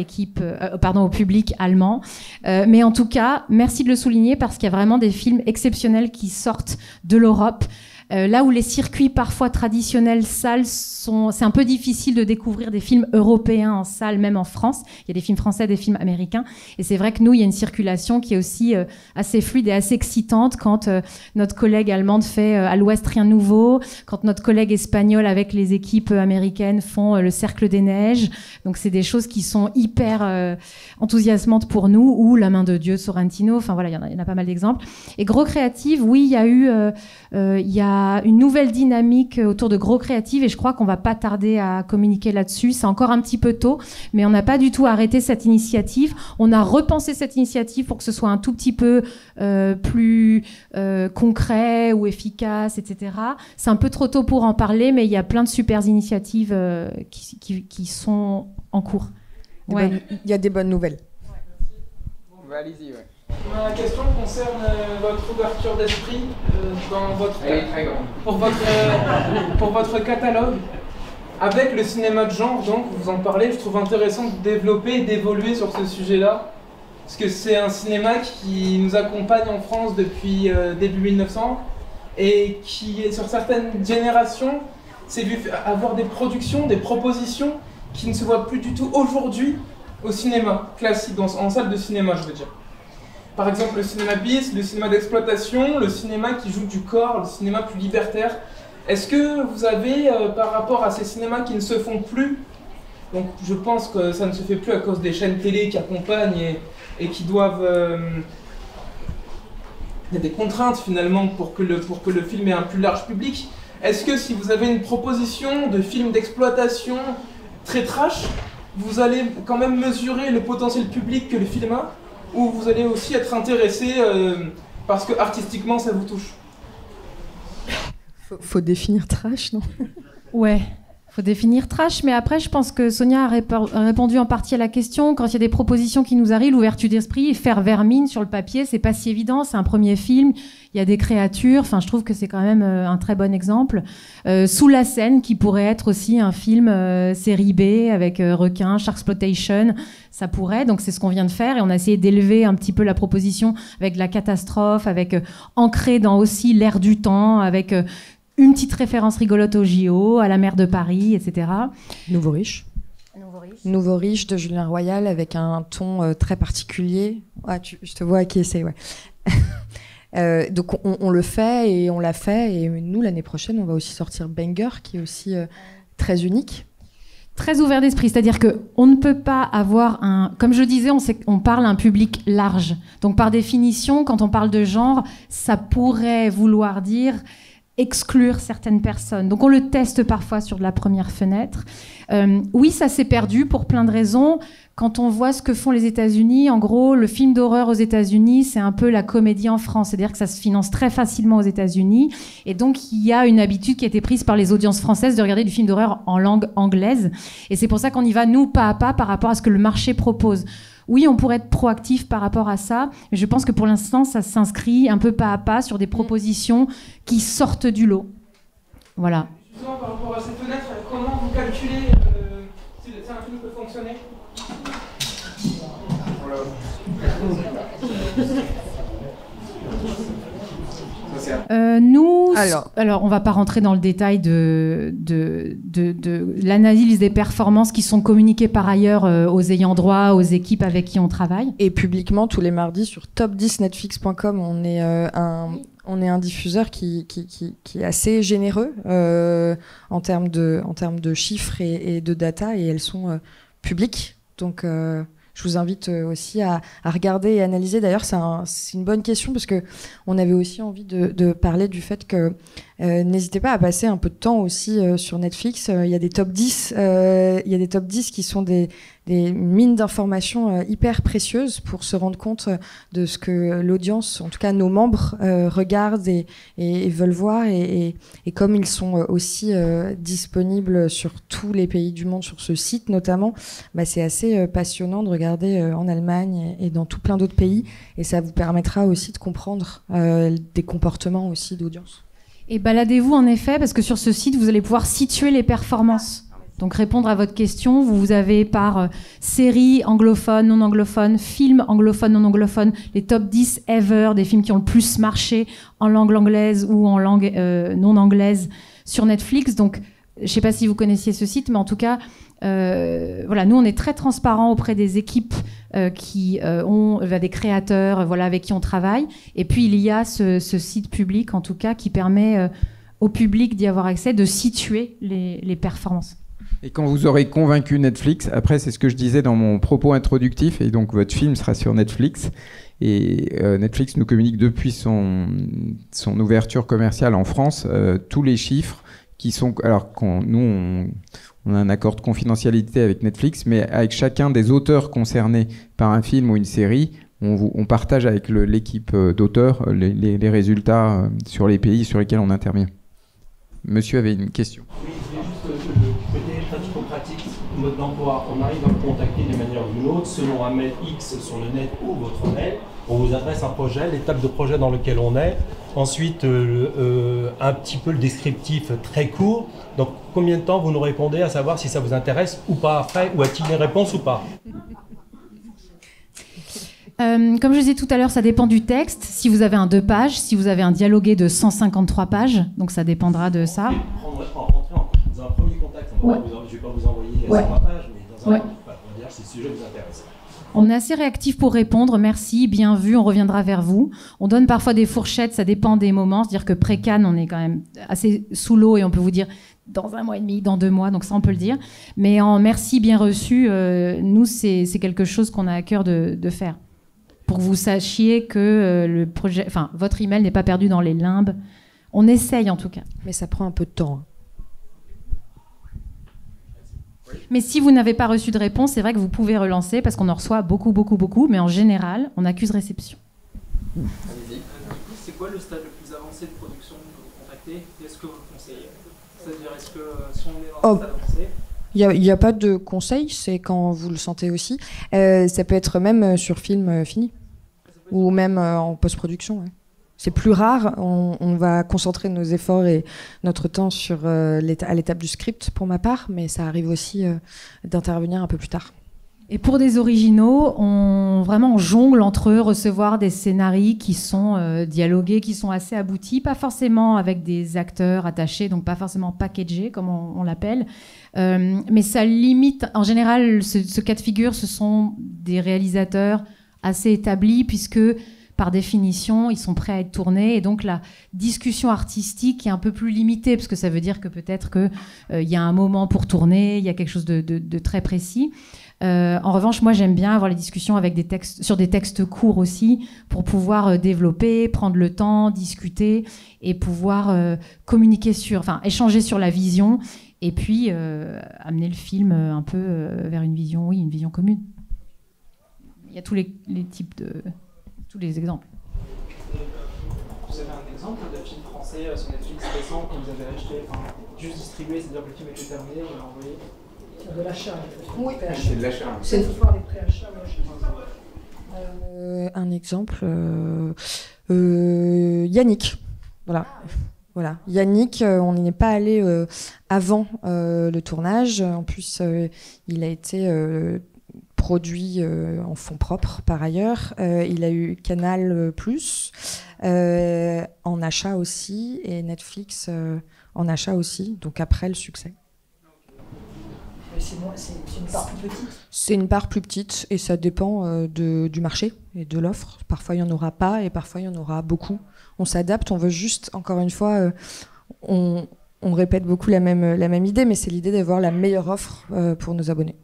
au public allemand. Mais en tout cas, merci de le souligner parce qu'il y a vraiment des films exceptionnels qui sortent de l'Europe. Là où les circuits parfois traditionnels salles c'est un peu difficile de découvrir des films européens en salle, même en France. Il y a des films français, des films américains. Et c'est vrai que nous, il y a une circulation qui est aussi assez fluide et assez excitante quand notre collègue allemande fait à l'Ouest rien de nouveau, quand notre collègue espagnol avec les équipes américaines font le Cercle des Neiges. Donc c'est des choses qui sont hyper enthousiasmantes pour nous, ou La Main de Dieu, Sorrentino. Enfin voilà, il y en a pas mal d'exemples. Et Gros Créative, oui, il y a une nouvelle dynamique autour de Gros Créative et je crois qu'on va pas tarder à communiquer là-dessus. C'est encore un petit peu tôt, mais on n'a pas du tout arrêté cette initiative. On a repensé cette initiative pour que ce soit un tout petit peu plus concret ou efficace, etc. C'est un peu trop tôt pour en parler, mais il y a plein de super initiatives qui sont en cours. Il y a des bonnes nouvelles. Allez-y, ouais. Ma question concerne votre ouverture d'esprit pour votre catalogue. Avec le cinéma de genre, donc, vous en parlez, je trouve intéressant de développer et d'évoluer sur ce sujet-là. Parce que c'est un cinéma qui nous accompagne en France depuis début 1900 et qui, sur certaines générations, s'est vu avoir des productions, des propositions qui ne se voient plus du tout aujourd'hui au cinéma classique, en salle de cinéma, je veux dire. Par exemple, le cinéma bis, le cinéma d'exploitation, le cinéma qui joue du corps, le cinéma plus libertaire. Est-ce que vous avez, par rapport à ces cinémas qui ne se font plus, donc je pense que ça ne se fait plus à cause des chaînes télé qui accompagnent et qui doivent... il y a des contraintes finalement pour que le film ait un plus large public. Est-ce que si vous avez une proposition de film d'exploitation très trash, vous allez quand même mesurer le potentiel public que le film a, ou vous allez aussi être intéressé parce que artistiquement ça vous touche? Faut définir trash, non? Ouais, faut définir trash, mais après je pense que Sonia a répondu en partie à la question. Quand il y a des propositions qui nous arrivent, l'ouverture d'esprit, faire vermine sur le papier, c'est pas si évident, c'est un premier film, il y a des créatures, enfin je trouve que c'est quand même un très bon exemple. Sous la scène, qui pourrait être aussi un film série B avec requin, Sharksploitation, ça pourrait, donc c'est ce qu'on vient de faire et on a essayé d'élever un petit peu la proposition avec de la catastrophe, avec ancré dans aussi l'air du temps, avec une petite référence rigolote au JO, à la mer de Paris, etc. Nouveau riche de Julien Royal avec un ton très particulier. Ouais, je te vois qui essaie, ouais. Donc on le fait et on l'a fait et nous l'année prochaine on va aussi sortir Banger qui est aussi très unique. Très ouvert d'esprit, c'est-à-dire qu'on ne peut pas avoir comme je disais, on parle à un public large. Donc par définition, quand on parle de genre, ça pourrait vouloir dire exclure certaines personnes. Donc on le teste parfois sur de la première fenêtre. Oui, ça s'est perdu pour plein de raisons. Quand on voit ce que font les États-Unis, en gros, le film d'horreur aux États-Unis, c'est un peu la comédie en France. C'est-à-dire que ça se finance très facilement aux États-Unis. Et donc, il y a une habitude qui a été prise par les audiences françaises de regarder du film d'horreur en langue anglaise. Et c'est pour ça qu'on y va, nous, pas à pas, par rapport à ce que le marché propose. Oui, on pourrait être proactif par rapport à ça, mais je pense que pour l'instant, ça s'inscrit un peu pas à pas sur des propositions qui sortent du lot. Voilà. Justement, par rapport à ces fenêtres, comment vous calculez si un film peut fonctionner? Nous, alors on va pas rentrer dans le détail de l'analyse des performances qui sont communiquées par ailleurs aux ayants droit, aux équipes avec qui on travaille. Et publiquement tous les mardis sur top10netflix.com, on est On est un diffuseur qui est assez généreux en termes de chiffres et de data, et elles sont publiques. Donc, je vous invite aussi à regarder et analyser. D'ailleurs, c'est une bonne question parce qu'on avait aussi envie de parler du fait que n'hésitez pas à passer un peu de temps aussi sur Netflix. Il y a des top 10, il y a des top 10 qui sont des mines d'informations hyper précieuses pour se rendre compte de ce que l'audience, en tout cas nos membres, regardent et veulent voir. Et comme ils sont aussi disponibles sur tous les pays du monde, sur ce site notamment, bah, c'est assez passionnant de regarder en Allemagne et dans tout plein d'autres pays. Et ça vous permettra aussi de comprendre des comportements aussi d'audience. Et baladez-vous en effet, parce que sur ce site, vous allez pouvoir situer les performances. Donc répondre à votre question, vous avez par série anglophone, non anglophone, film anglophone, non anglophone, les top 10 ever des films qui ont le plus marché en langue anglaise ou en langue non anglaise sur Netflix. Donc je ne sais pas si vous connaissiez ce site, mais en tout cas, voilà, nous on est très transparents auprès des équipes qui ont des créateurs, voilà, avec qui on travaille. Et puis il y a ce site public, en tout cas, qui permet au public d'y avoir accès, de situer les performances. Et quand vous aurez convaincu Netflix, après c'est ce que je disais dans mon propos introductif, et donc votre film sera sur Netflix. Et Netflix nous communique depuis son ouverture commerciale en France tous les chiffres qui sont... Alors nous, on a un accord de confidentialité avec Netflix, mais avec chacun des auteurs concernés par un film ou une série, on partage avec l'équipe d'auteurs les résultats sur les pays sur lesquels on intervient. Monsieur avait une question. Oui, c'est juste le côté pratico-pratique, mode d'emploi. On arrive à vous contacter d'une manière ou d'une autre, selon un mail X sur le net ou votre mail. On vous adresse un projet, l'étape de projet dans lequel on est. Ensuite, un petit peu le descriptif très court. Donc, combien de temps vous nous répondez à savoir si ça vous intéresse ou pas après, ou a-t-il des réponses ou pas? Comme je disais tout à l'heure, ça dépend du texte. Si vous avez un 2 pages, si vous avez un dialogué de 153 pages, donc ça dépendra de ça. Dans un premier contact, je ne vais pas vous envoyer 100 pages, mais dans un premier contact, on va dire si le sujet vous intéresse. On est assez réactif pour répondre. Merci, bien vu, on reviendra vers vous. On donne parfois des fourchettes, ça dépend des moments. C'est-à-dire que pré-Cannes, on est quand même assez sous l'eau et on peut vous dire dans 1 mois et demi, dans 2 mois, donc ça on peut le dire. Mais en merci bien reçu, nous c'est quelque chose qu'on a à cœur de faire. Pour que vous sachiez que le projet, enfin votre email n'est pas perdu dans les limbes. On essaye en tout cas. Mais ça prend un peu de temps. Mais si vous n'avez pas reçu de réponse, c'est vrai que vous pouvez relancer parce qu'on en reçoit beaucoup, mais en général, on accuse réception. Allez-y. C'est quoi le stade le plus avancé de production que vous contactez? Est-ce que vous le conseillez? C'est-à-dire, est-ce que si on est dans un stade avancé... Il n'y a pas de conseil, c'est quand vous le sentez aussi. Ça peut être même sur film fini, ou même en post-production. Ouais. C'est plus rare, on va concentrer nos efforts et notre temps à l'étape du script pour ma part, mais ça arrive aussi d'intervenir un peu plus tard. Et pour des originaux, on jongle entre eux, recevoir des scénarios qui sont dialogués, qui sont assez aboutis, pas forcément avec des acteurs attachés, donc pas forcément packagés, comme on l'appelle. Mais ça limite, en général, ce cas de figure, ce sont des réalisateurs assez établis, puisque par définition, ils sont prêts à être tournés, et donc la discussion artistique est un peu plus limitée, parce que ça veut dire que peut-être qu'il y a un moment pour tourner, il y a quelque chose de très précis. En revanche, moi j'aime bien avoir les discussions avec sur des textes courts aussi, pour pouvoir développer, prendre le temps, discuter, et pouvoir communiquer échanger sur la vision, et puis amener le film un peu vers une vision commune. Il y a tous les types tous les exemples. Vous avez un exemple de film français sur Netflix récent que vous avez acheté, juste distribué, c'est-à-dire que le film était terminé, vous l'avez envoyé? De l'achat. Oui, c'est de l'achat. C'est ce soir des préachats. Un exemple, Yannick. Voilà. Yannick, on n'y est pas allé avant le tournage. En plus, il a été produit en fonds propres par ailleurs. Il a eu Canal+, en achat aussi, et Netflix en achat aussi, donc après le succès. c'est une part plus petite. C'est une part plus petite et ça dépend du marché et de l'offre. Parfois, il n'y en aura pas et parfois, il y en aura beaucoup. On s'adapte, on veut juste, encore une fois, on répète beaucoup la même idée, mais c'est l'idée d'avoir la meilleure offre pour nos abonnés.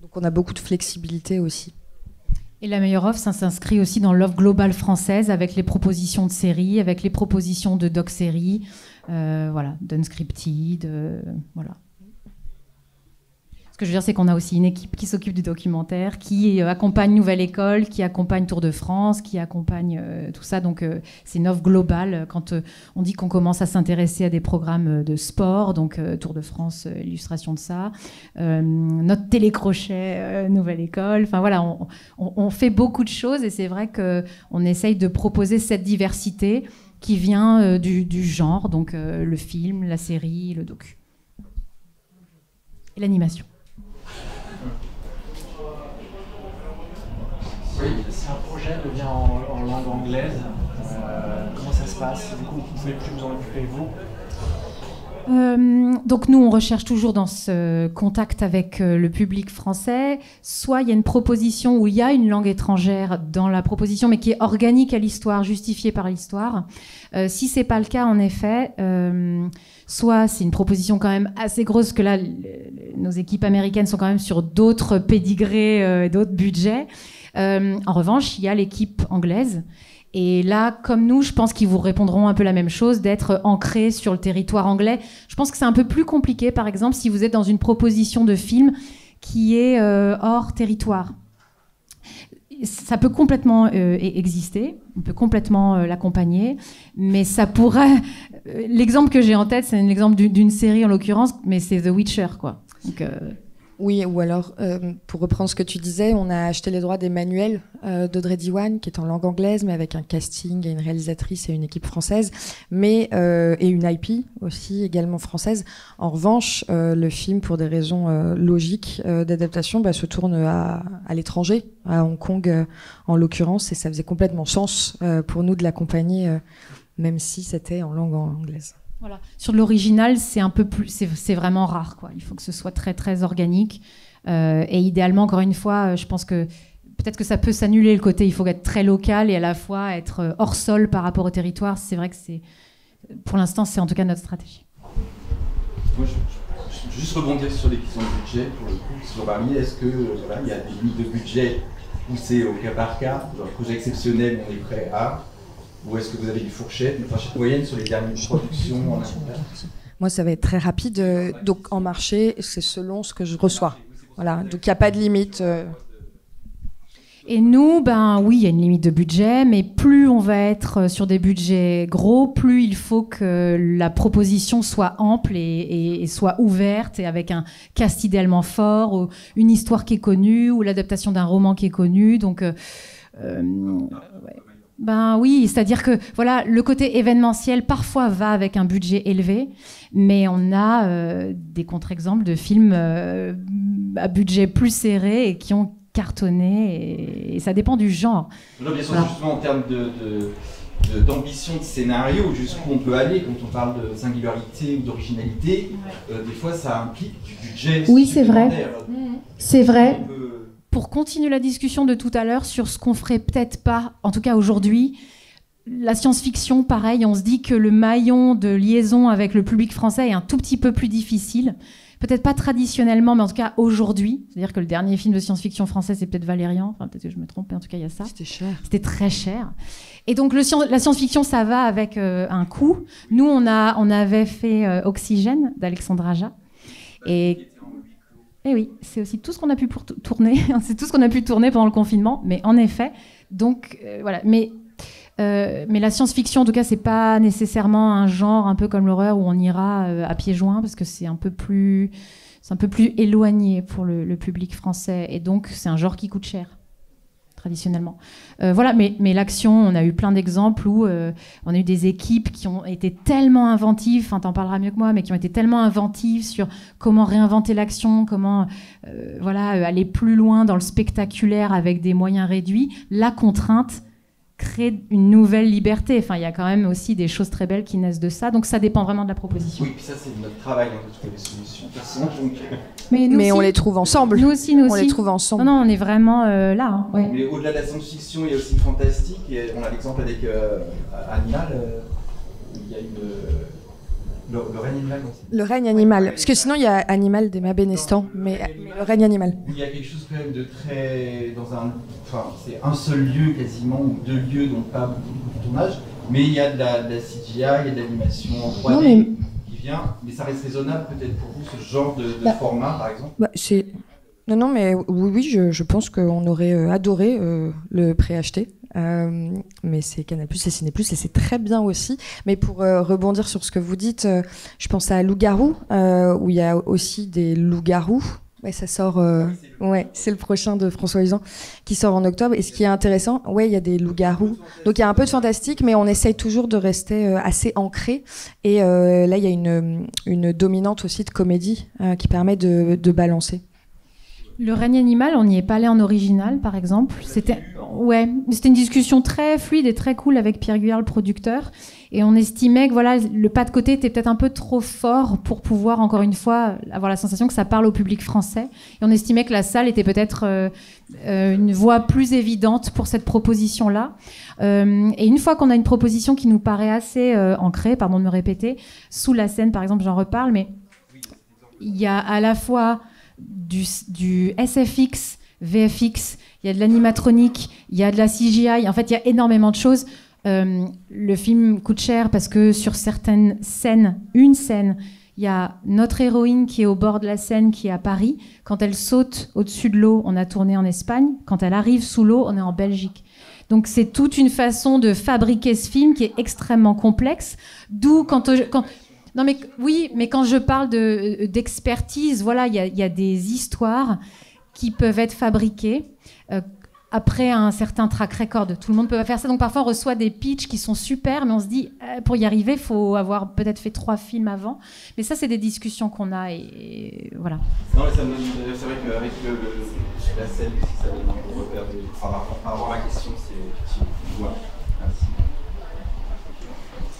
Donc, on a beaucoup de flexibilité aussi. Et la meilleure offre, ça s'inscrit aussi dans l'offre globale française avec les propositions de séries, avec les propositions de doc-séries, voilà, d'unscripted, voilà. Ce que je veux dire, c'est qu'on a aussi une équipe qui s'occupe du documentaire, qui accompagne Nouvelle École, qui accompagne Tour de France, qui accompagne tout ça. Donc, c'est une offre globale. Quand on dit qu'on commence à s'intéresser à des programmes de sport, donc Tour de France, illustration de ça, notre télécrochet, Nouvelle École. Enfin, voilà, on fait beaucoup de choses et c'est vrai qu'on essaye de proposer cette diversité qui vient du genre, donc le film, la série, le docu. Et l'animation. Oui, si un projet devient en langue anglaise, comment ça se passe? Du coup, vous ne pouvez plus vous en occuper, vous? Donc nous, on recherche toujours dans ce contact avec le public français. Soit il y a une proposition où il y a une langue étrangère dans la proposition, mais qui est organique à l'histoire, justifiée par l'histoire. Si c'est pas le cas, en effet, soit c'est une proposition quand même assez grosse, que là, nos équipes américaines sont quand même sur d'autres pédigrés, d'autres budgets. En revanche, il y a l'équipe anglaise. Et là, comme nous, je pense qu'ils vous répondront un peu la même chose, d'être ancrés sur le territoire anglais. Je pense que c'est un peu plus compliqué, par exemple, si vous êtes dans une proposition de film qui est hors territoire. Ça peut complètement exister, on peut complètement l'accompagner, mais ça pourrait... L'exemple que j'ai en tête, c'est l'exemple d'une série en l'occurrence, mais c'est The Witcher, quoi. Donc, Oui, ou alors, pour reprendre ce que tu disais, on a acheté les droits des manuels d'Audrey Diwan, qui est en langue anglaise, mais avec un casting et une réalisatrice et une équipe française, et une IP aussi, également française. En revanche, le film, pour des raisons logiques d'adaptation, se tourne à l'étranger, à Hong Kong en l'occurrence, et ça faisait complètement sens pour nous de l'accompagner, même si c'était en langue anglaise. Voilà. Sur l'original, c'est un peu plus, c'est vraiment rare, quoi. Il faut que ce soit très très organique et idéalement, encore une fois, je pense que peut-être que ça peut s'annuler le côté. Il faut être très local et à la fois être hors sol par rapport au territoire. C'est vrai que pour l'instant, c'est en tout cas notre stratégie. Moi, je veux juste rebondir sur les questions de budget pour le coup sur Barnier. Est-ce que il y a des limites de budget où c'est au cas par cas, genre projet exceptionnel, on est prêt à? Ou est-ce que vous avez une fourchette, une fourchette moyenne sur les dernières productions en inventaire? Moi, ça va être très rapide. Donc, en marché, c'est selon ce que je reçois. Voilà. Donc, il n'y a pas de limite. Et nous, oui, il y a une limite de budget, mais plus on va être sur des budgets gros, plus il faut que la proposition soit ample et soit ouverte, et avec un cast idéalement fort, ou une histoire qui est connue, ou l'adaptation d'un roman qui est connu. Donc, oui, c'est-à-dire que voilà, le côté événementiel parfois va avec un budget élevé, mais on a des contre-exemples de films à budget plus serré et qui ont cartonné, et ça dépend du genre. Non, bien sûr, voilà. Justement en termes d'ambition de scénario, jusqu'où on peut aller quand on parle de singularité ou d'originalité, des fois ça implique du budget. Oui, c'est vrai. C'est vrai. Pour continuer la discussion de tout à l'heure sur ce qu'on ferait peut-être pas, en tout cas aujourd'hui, la science-fiction, pareil, on se dit que le maillon de liaison avec le public français est un tout petit peu plus difficile. Peut-être pas traditionnellement, mais en tout cas aujourd'hui. C'est-à-dire que le dernier film de science-fiction français, c'est peut-être Valérian. Enfin, peut-être que je me trompe, mais en tout cas, il y a ça. C'était cher. C'était très cher. Et donc, la science-fiction, ça va avec un coût. Nous, on avait fait Oxygène d'Alexandre Aja. Et oui, c'est aussi tout ce qu'on a pu tourner. C'est tout ce qu'on a pu tourner pendant le confinement. Mais en effet, donc voilà. Mais la science-fiction, en tout cas, c'est pas nécessairement un genre un peu comme l'horreur où on ira à pieds joints, parce que c'est un peu plus éloigné pour le public français. Et donc, c'est un genre qui coûte cher, traditionnellement. Voilà, mais l'action, on a eu plein d'exemples où on a eu des équipes qui ont été tellement inventives, enfin t'en parleras mieux que moi, mais qui ont été tellement inventives sur comment réinventer l'action, comment aller plus loin dans le spectaculaire avec des moyens réduits. La contrainte crée une nouvelle liberté. Enfin, il y a quand même aussi des choses très belles qui naissent de ça. Donc ça dépend vraiment de la proposition. Oui, puis ça c'est notre travail de trouver des solutions. De toute façon, donc... Mais on les trouve ensemble. Nous aussi. On les trouve ensemble. Non, on est vraiment là. Hein, ouais. Mais au-delà de la science-fiction, il y a aussi le fantastique. Et on a l'exemple avec Animal. Il y a le règne animal aussi. Le règne animal. Parce que sinon, il y a Animal d'Emma Benestan, mais le règne animal. Il y a quelque chose quand même de très... Enfin, c'est un seul lieu quasiment, ou 2 lieux, donc pas beaucoup de tournage. Mais il y a de la CGI, il y a de l'animation en 3D qui vient. Mais ça reste raisonnable peut-être pour vous, ce genre de format, par exemple Non, mais oui, je pense qu'on aurait adoré le préacheter. Mais c'est Canal+, c'est Ciné+, et c'est très bien aussi. Mais pour rebondir sur ce que vous dites, je pense à Loup-garou, où il y a aussi des loups-garous. Ouais, ça sort. C'est le prochain de François Ozon qui sort en octobre. Et ce qui est intéressant, il y a des loups-garous. Donc il y a un peu de fantastique, mais on essaye toujours de rester assez ancré. Et là, il y a une dominante aussi de comédie qui permet de balancer. Le règne animal, on n'y est pas allé en original, par exemple. C'était une discussion très fluide et très cool avec Pierre Guyard, le producteur. Et on estimait que le pas de côté était peut-être un peu trop fort pour pouvoir, encore une fois, avoir la sensation que ça parle au public français. Et on estimait que la salle était peut-être une voie plus évidente pour cette proposition-là. Et une fois qu'on a une proposition qui nous paraît assez ancrée, pardon de me répéter, sous la scène, par exemple, j'en reparle, mais il y a à la fois du SFX, VFX, il y a de l'animatronique, il y a de la CGI, en fait il y a énormément de choses. Le film coûte cher parce que sur certaines scènes, il y a notre héroïne qui est au bord de la Seine, qui est à Paris. Quand elle saute au-dessus de l'eau, on a tourné en Espagne. Quand elle arrive sous l'eau, on est en Belgique. Donc c'est toute une façon de fabriquer ce film qui est extrêmement complexe. D'où non mais oui, mais quand je parle d'expertise, il y a des histoires qui peuvent être fabriquées après un certain track record. Tout le monde peut pas faire ça. Donc parfois on reçoit des pitchs qui sont super, mais on se dit pour y arriver, il faut avoir peut-être fait 3 films avant. Mais ça, c'est des discussions qu'on a et voilà. Non, mais c'est vrai qu'avec la scène, ça donne un bon repère par rapport à la question, c'est effectivement. Voilà. Merci.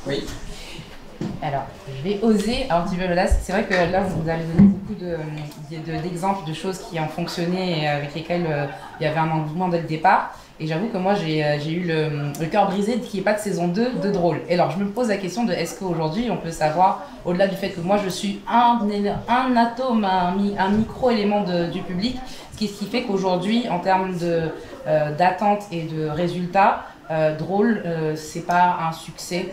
Oui. Alors, je vais oser un petit peu l'audace. C'est vrai que là, vous avez donné beaucoup d'exemples de choses qui ont fonctionné et avec lesquelles il y avait un engouement dès le départ. Et j'avoue que moi, j'ai eu le cœur brisé qu'il n'y ait pas de saison 2 de Drôle. Et alors, je me pose la question de est-ce qu'aujourd'hui, on peut savoir, au-delà du fait que moi, je suis un atome, un micro-élément du public, ce qui fait qu'aujourd'hui, en termes d'attente et de résultats, Drôle, c'est pas un succès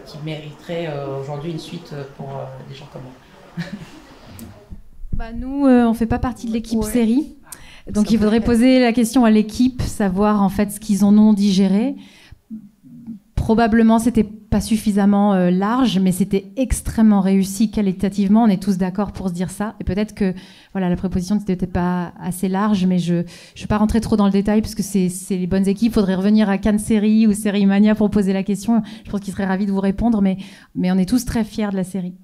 qui mériterait aujourd'hui une suite pour des gens comme moi. Nous, on fait pas partie de l'équipe série, donc il faudrait poser la question à l'équipe, savoir en fait ce qu'ils en ont digéré. Probablement, c'était pas suffisamment large, mais c'était extrêmement réussi qualitativement. On est tous d'accord pour se dire ça. Et peut-être que la proposition n'était peut-être pas assez large, mais je ne vais pas rentrer trop dans le détail parce que c'est les bonnes équipes. Il faudrait revenir à Cannes Série ou Série Mania pour poser la question. Je pense qu'ils seraient ravis de vous répondre, mais on est tous très fiers de la série.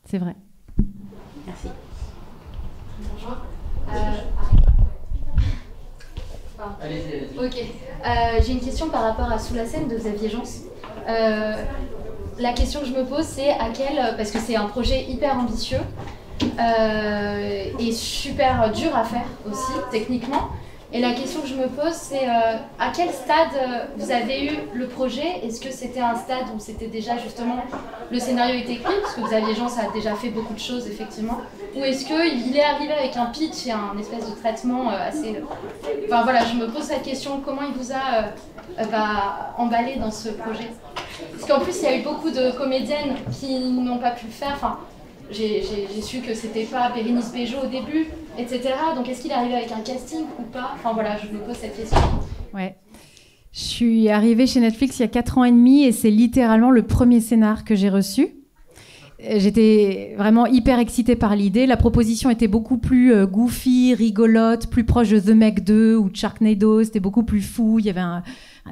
C'est vrai. Merci. Bonjour. Allez-y. Ok. J'ai une question par rapport à Sous la Seine de Xavier Jeance. La question que je me pose, c'est parce que c'est un projet hyper ambitieux et super dur à faire aussi, techniquement. Et la question que je me pose, c'est à quel stade vous avez eu le projet? Est-ce que c'était un stade où c'était déjà justement le scénario était écrit, parce que Xavier Jeance a déjà fait beaucoup de choses effectivement, ou est-ce qu'il est arrivé avec un pitch et un espèce de traitement assez... Enfin voilà, je me pose cette question, comment il vous a emballé dans ce projet? Parce qu'en plus il y a eu beaucoup de comédiennes qui n'ont pas pu le faire, enfin... J'ai su que c'était pas Bérénice Bejo au début, etc. Donc est-ce qu'il est arrivé avec un casting ou pas? Enfin voilà, je me pose cette question. Ouais. Je suis arrivée chez Netflix il y a 4 ans et demi et c'est littéralement le premier scénar que j'ai reçu. j'étais vraiment hyper excitée par l'idée. La proposition était beaucoup plus goofy, rigolote, plus proche de The Meg 2 ou de Sharknado. C'était beaucoup plus fou. Il y avait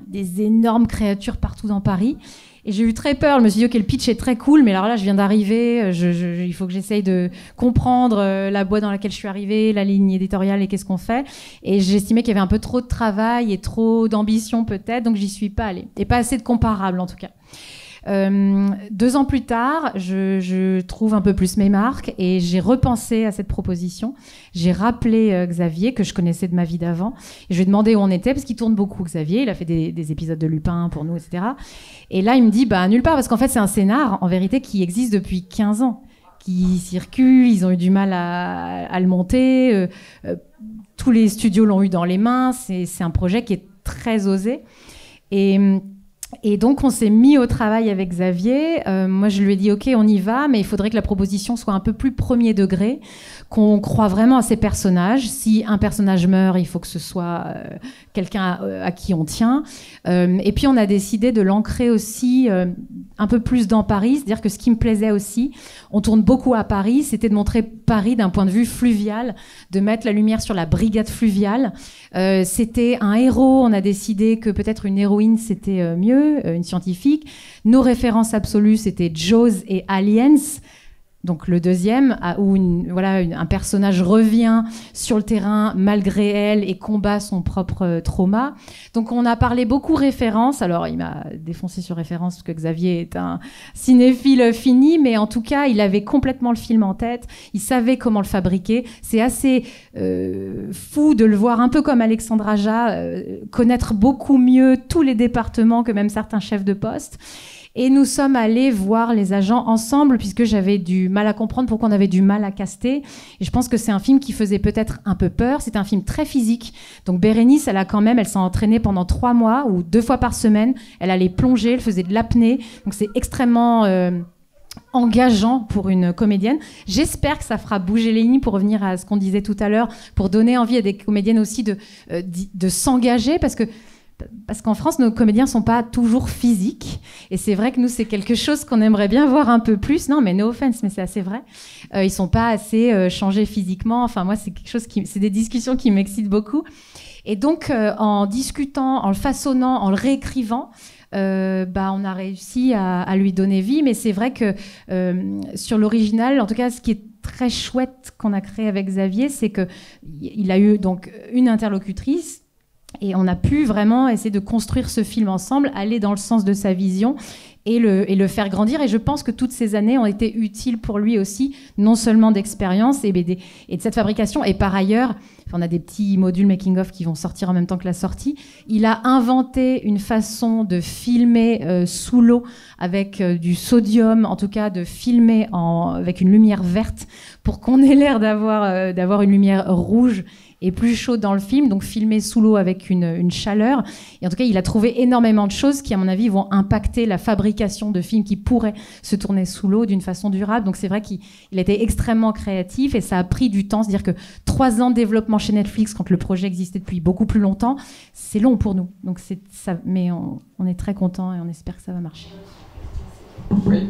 des énormes créatures partout dans Paris. Et j'ai eu très peur. Je me suis dit, OK, le pitch est très cool, mais alors là, je viens d'arriver. Il faut que j'essaye de comprendre la boîte dans laquelle je suis arrivée, la ligne éditoriale et qu'est-ce qu'on fait. Et j'estimais qu'il y avait un peu trop de travail et trop d'ambition peut-être, donc j'y suis pas allée. Et pas assez de comparables en tout cas. 2 ans plus tard, je trouve un peu plus mes marques et j'ai repensé à cette proposition. J'ai rappelé Xavier, que je connaissais de ma vie d'avant, et je lui ai demandé où on était, parce qu'il tourne beaucoup, Xavier. Il a fait des épisodes de Lupin pour nous, etc. Et là, il me dit, nulle part, parce qu'en fait, c'est un scénar, en vérité, qui existe depuis 15 ans, qui circule, ils ont eu du mal à le monter, tous les studios l'ont eu dans les mains, c'est un projet qui est très osé. Et donc, on s'est mis au travail avec Xavier. Moi, je lui ai dit, OK, on y va, mais il faudrait que la proposition soit un peu plus premier degré, qu'on croit vraiment à ces personnages. Si un personnage meurt, il faut que ce soit quelqu'un à qui on tient. Et puis, on a décidé de l'ancrer aussi un peu plus dans Paris. C'est-à-dire que ce qui me plaisait aussi, on tourne beaucoup à Paris, c'était de montrer Paris d'un point de vue fluvial, de mettre la lumière sur la brigade fluviale. C'était un héros, on a décidé que peut-être une héroïne, c'était mieux, une scientifique. Nos références absolues, c'était Jaws et Aliens. Donc le deuxième, où un personnage revient sur le terrain malgré elle et combat son propre trauma. Donc on a parlé beaucoup références. Alors il m'a défoncé sur référence parce que Xavier est un cinéphile fini, mais en tout cas il avait complètement le film en tête. Il savait comment le fabriquer. C'est assez fou de le voir un peu comme Alexandre Aja, connaître beaucoup mieux tous les départements que même certains chefs de poste. Et nous sommes allés voir les agents ensemble, puisque j'avais du mal à comprendre pourquoi on avait du mal à caster. Et je pense que c'est un film qui faisait peut-être un peu peur. C'est un film très physique. Donc Bérénice, elle s'est entraînée pendant 3 mois, ou 2 fois par semaine. Elle allait plonger, elle faisait de l'apnée. Donc c'est extrêmement engageant pour une comédienne. J'espère que ça fera bouger les lignes, pour revenir à ce qu'on disait tout à l'heure, pour donner envie à des comédiennes aussi de s'engager, parce qu'en France, nos comédiens ne sont pas toujours physiques. Et c'est vrai que nous, c'est quelque chose qu'on aimerait bien voir un peu plus. Non, mais no offense, mais c'est assez vrai. Ils ne sont pas assez changés physiquement. Enfin, moi, c'est quelque chose c'est des discussions qui m'excitent beaucoup. Et donc, en discutant, en le façonnant, en le réécrivant, on a réussi à lui donner vie. Mais c'est vrai que sur l'original, en tout cas, ce qui est très chouette qu'on a créé avec Xavier, c'est qu'il a eu donc une interlocutrice. Et on a pu vraiment essayer de construire ce film ensemble, aller dans le sens de sa vision et le faire grandir. Et je pense que toutes ces années ont été utiles pour lui aussi, non seulement d'expérience et de cette fabrication. Et par ailleurs, on a des petits modules making-of qui vont sortir en même temps que la sortie. Il a inventé une façon de filmer sous l'eau avec du sodium, en tout cas de filmer avec une lumière verte pour qu'on ait l'air d'avoir une lumière rouge et plus chaud dans le film, donc filmé sous l'eau avec une chaleur. Et en tout cas, il a trouvé énormément de choses qui, à mon avis, vont impacter la fabrication de films qui pourraient se tourner sous l'eau d'une façon durable. Donc c'est vrai qu'il était extrêmement créatif et ça a pris du temps. C'est-à-dire que 3 ans de développement chez Netflix, quand le projet existait depuis beaucoup plus longtemps, c'est long pour nous. Donc ça, mais on est très contents et on espère que ça va marcher. Oui.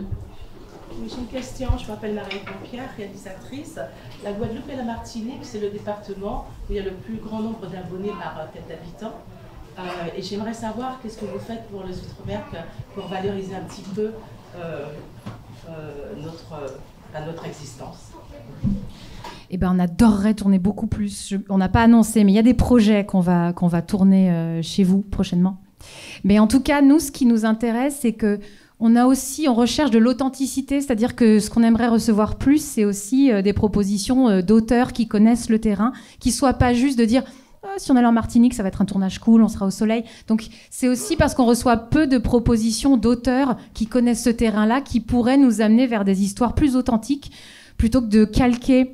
J'ai une question, je m'appelle Marie Pompière, réalisatrice. La Guadeloupe et la Martinique, c'est le département où il y a le plus grand nombre d'abonnés par tête d'habitant. Et j'aimerais savoir qu'est-ce que vous faites pour les Outre-mer pour valoriser un petit peu notre existence. Eh ben, on adorerait tourner beaucoup plus. On n'a pas annoncé, mais il y a des projets qu'on va tourner chez vous prochainement. Mais en tout cas, nous, ce qui nous intéresse, c'est que on recherche de l'authenticité, c'est-à-dire que ce qu'on aimerait recevoir plus, c'est aussi des propositions d'auteurs qui connaissent le terrain, qui soient pas juste de dire si on est en Martinique, ça va être un tournage cool, on sera au soleil. Donc c'est aussi parce qu'on reçoit peu de propositions d'auteurs qui connaissent ce terrain-là, qui pourraient nous amener vers des histoires plus authentiques, plutôt que de calquer,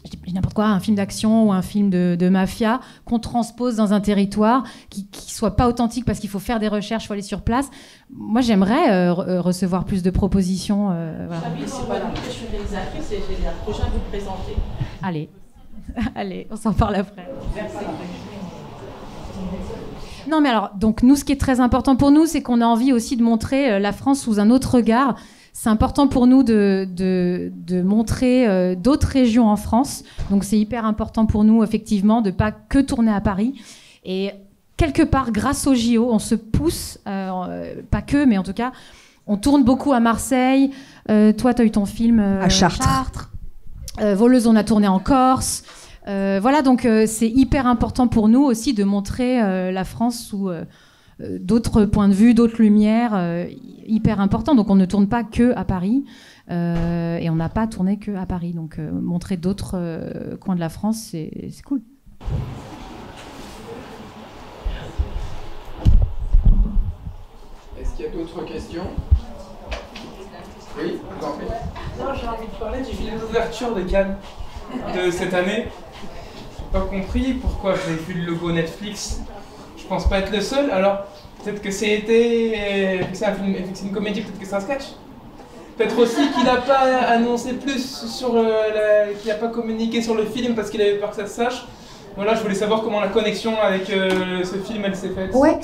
je dis n'importe quoi, un film d'action ou un film de mafia qu'on transpose dans un territoire qui soit pas authentique parce qu'il faut faire des recherches, il faut aller sur place. Moi, j'aimerais recevoir plus de propositions. Voilà. J'habite en Guadeloupe, je suis réalisatrice et j'ai un projet à vous présenter. Allez, on s'en parle après. Merci. Non, mais alors, donc nous, ce qui est très important pour nous, c'est qu'on a envie aussi de montrer la France sous un autre regard. c'est important pour nous de montrer d'autres régions en France. Donc c'est hyper important pour nous, effectivement, de ne pas que tourner à Paris. Et quelque part, grâce au JO, on se pousse, pas que, mais en tout cas, on tourne beaucoup à Marseille. Toi, tu as eu ton film à Chartres. Voleuse, on a tourné en Corse. Voilà, donc c'est hyper important pour nous aussi de montrer la France sous d'autres points de vue, d'autres lumières, hyper important. Donc on ne tourne pas que à Paris et on n'a pas tourné que à Paris. Donc montrer d'autres coins de la France, c'est cool. Est-ce qu'il y a d'autres questions? Oui, vous en faites. Non, j'ai envie de parler du film d'ouverture de Cannes de cette année. J'ai pas compris pourquoi j'avais vu le logo Netflix. Je pense pas être le seul. Alors, peut-être que c'est un film, c'est une comédie, peut-être que c'est un sketch. Peut-être aussi qu'il n'a pas annoncé plus sur qu'il n'a pas communiqué sur le film parce qu'il avait peur que ça se sache. Voilà, je voulais savoir comment la connexion avec ce film, elle s'est faite. Ouais,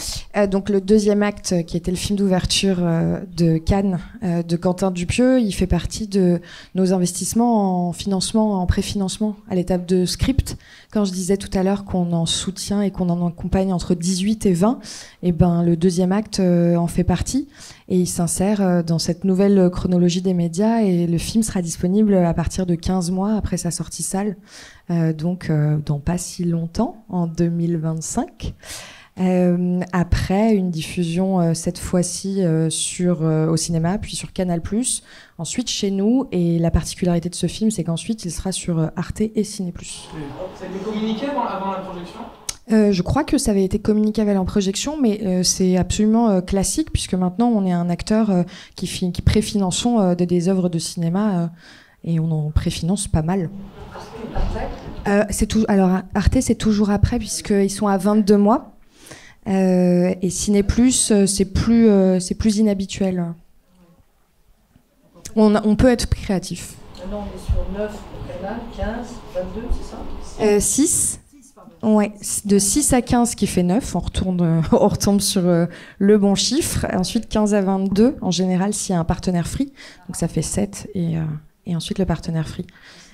donc le deuxième acte, qui était le film d'ouverture de Cannes, de Quentin Dupieux, il fait partie de nos investissements en financement, en préfinancement, à l'étape de script. Quand je disais tout à l'heure qu'on en soutient et qu'on en accompagne entre 18 et 20, et ben le deuxième acte en fait partie. Et il s'insère dans cette nouvelle chronologie des médias et le film sera disponible à partir de 15 mois après sa sortie salle, donc dans pas si longtemps, en 2025. Après une diffusion cette fois-ci au cinéma, puis sur Canal+, ensuite chez nous. Et la particularité de ce film, c'est qu'ensuite il sera sur Arte et Ciné+. Ça a été communiqué avant la projection ? Je crois que ça avait été communiqué avant la projection, mais c'est absolument classique, puisque maintenant on est un acteur qui préfinançons des œuvres de cinéma et on en préfinance pas mal. Alors Arte, c'est toujours après, puisqu'ils sont à 22 mois. Et Ciné+, c'est plus inhabituel. On peut être créatif. Maintenant, on est sur 9 au canal, 15, 22, c'est ça 6. Ouais, de 6 à 15 qui fait 9, on retombe sur le bon chiffre. Ensuite 15 à 22, en général s'il y a un partenaire free, donc ça fait 7 et ensuite le partenaire free.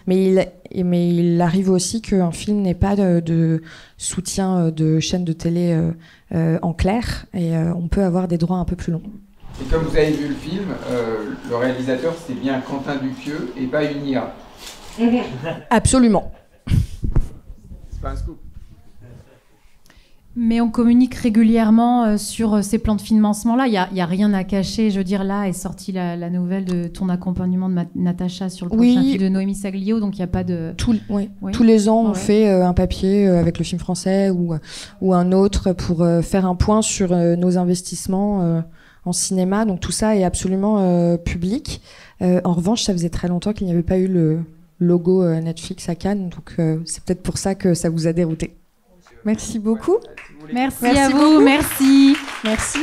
Mais il arrive aussi qu'un film n'ait pas de soutien de chaîne de télé en clair, et on peut avoir des droits un peu plus longs. Et comme vous avez vu le film, le réalisateur c'est bien Quentin Dupieux et pas une IA. Absolument. C'est pas un scoop. Mais on communique régulièrement sur ces plans de financement-là. Il y a rien à cacher. Je veux dire, là est sortie la nouvelle de ton accompagnement de Natacha sur le prochain film de Noémie Saglio, donc il n'y a pas de... Tous les ans, on fait un papier avec le film français ou un autre pour faire un point sur nos investissements en cinéma. Donc tout ça est absolument public. En revanche, ça faisait très longtemps qu'il n'y avait pas eu le logo Netflix à Cannes, donc c'est peut-être pour ça que ça vous a dérouté. Merci beaucoup. Merci à vous, merci. Merci.